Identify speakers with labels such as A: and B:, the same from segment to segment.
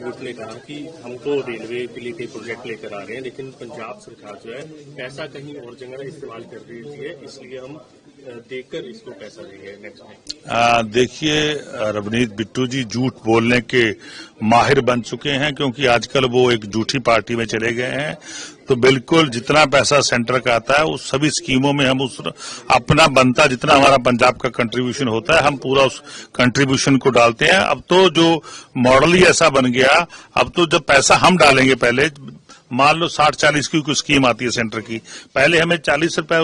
A: ने कहा कि हम तो रेलवे के लिए कई प्रोजेक्ट लेकर आ रहे हैं, लेकिन पंजाब सरकार जो है पैसा कहीं और जगह इस्तेमाल कर रही है, इसलिए हम देकर इसको पैसा देंगे नेक्स्ट में।
B: देखिए, रवनीत बिट्टू जी झूठ बोलने के माहिर बन चुके हैं, क्योंकि आजकल वो एक झूठी पार्टी में चले गए हैं। तो बिल्कुल जितना पैसा सेंटर का आता है उस सभी स्कीमों में हम उस अपना बनता जितना हमारा पंजाब का कंट्रीब्यूशन होता है हम पूरा उस कंट्रीब्यूशन को डालते हैं। अब तो जो मॉडल ही ऐसा बन गया, अब तो जब पैसा हम डालेंगे, पहले मान लो 60-40 की कोई स्कीम आती है सेंटर की, पहले हमें 40 रुपए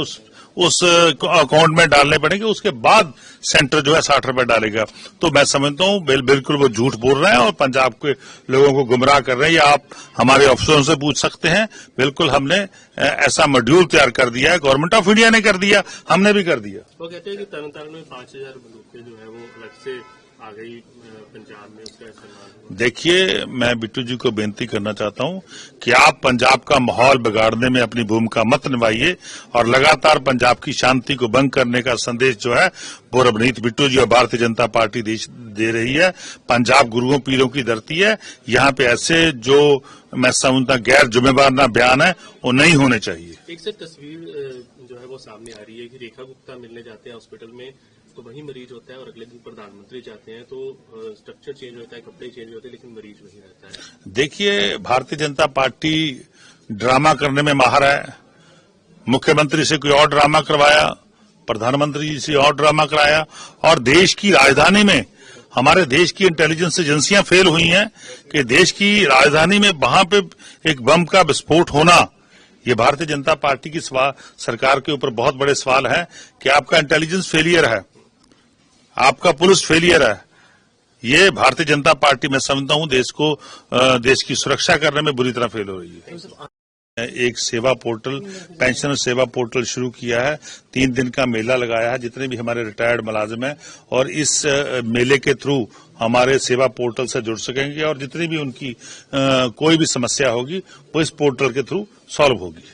B: उस अकाउंट में डालने पड़ेंगे, उसके बाद सेंटर जो है 60 रुपए डालेगा। तो मैं समझता हूं बिल्कुल वो झूठ बोल रहे हैं और पंजाब के लोगों को गुमराह कर रहे हैं। या आप हमारे अफसरों से पूछ सकते हैं, बिल्कुल हमने ऐसा मॉड्यूल तैयार कर दिया है, गवर्नमेंट ऑफ इंडिया ने कर दिया, हमने भी कर दिया।
A: वो कहते हैं कि तरन में 5000 बंदूकें जो है वो अलग से आ गई पंजाब में, उसका इस्तेमाल।
B: देखिए, मैं बिट्टू जी को बेनती करना चाहता हूं कि आप पंजाब का माहौल बिगाड़ने में अपनी भूमिका मत निभाइए और लगातार पंजाब की शांति को भंग करने का संदेश जो है वो रवनीत बिट्टू जी और भारतीय जनता पार्टी दे रही है। पंजाब गुरुओं पीरों की धरती है, यहाँ पे ऐसे जो मैं समझता गैर जिम्मेदार ना बयान है वो नहीं होने चाहिए।
A: एक से तस्वीर जो है वो सामने आ रही है कि रेखा गुप्ता मिलने जाते हैं हॉस्पिटल में तो वही मरीज होता है और अगले दिन प्रधानमंत्री जाते हैं तो स्ट्रक्चर चेंज होता है, कपड़े चेंज होते हैं, लेकिन मरीज वही रहता है।
B: देखिए, भारतीय जनता पार्टी ड्रामा करने में माहिर है। मुख्यमंत्री से कोई और ड्रामा करवाया, प्रधानमंत्री जी से और ड्रामा कराया, और देश की राजधानी में हमारे देश की इंटेलिजेंस एजेंसियां फेल हुई हैं कि देश की राजधानी में वहां पे एक बम का विस्फोट होना, ये भारतीय जनता पार्टी की सरकार के ऊपर बहुत बड़े सवाल है कि आपका इंटेलिजेंस फेलियर है, आपका पुलिस फेलियर है। ये भारतीय जनता पार्टी मैं समझता हूं देश की सुरक्षा करने में बुरी तरह फेल हो रही है। एक सेवा पोर्टल, पेंशनर सेवा पोर्टल शुरू किया है, 3 दिन का मेला लगाया है, जितने भी हमारे रिटायर्ड मुलाजिम हैं और इस मेले के थ्रू हमारे सेवा पोर्टल से जुड़ सकेंगे और जितनी भी उनकी कोई भी समस्या होगी वो इस पोर्टल के थ्रू सॉल्व होगी।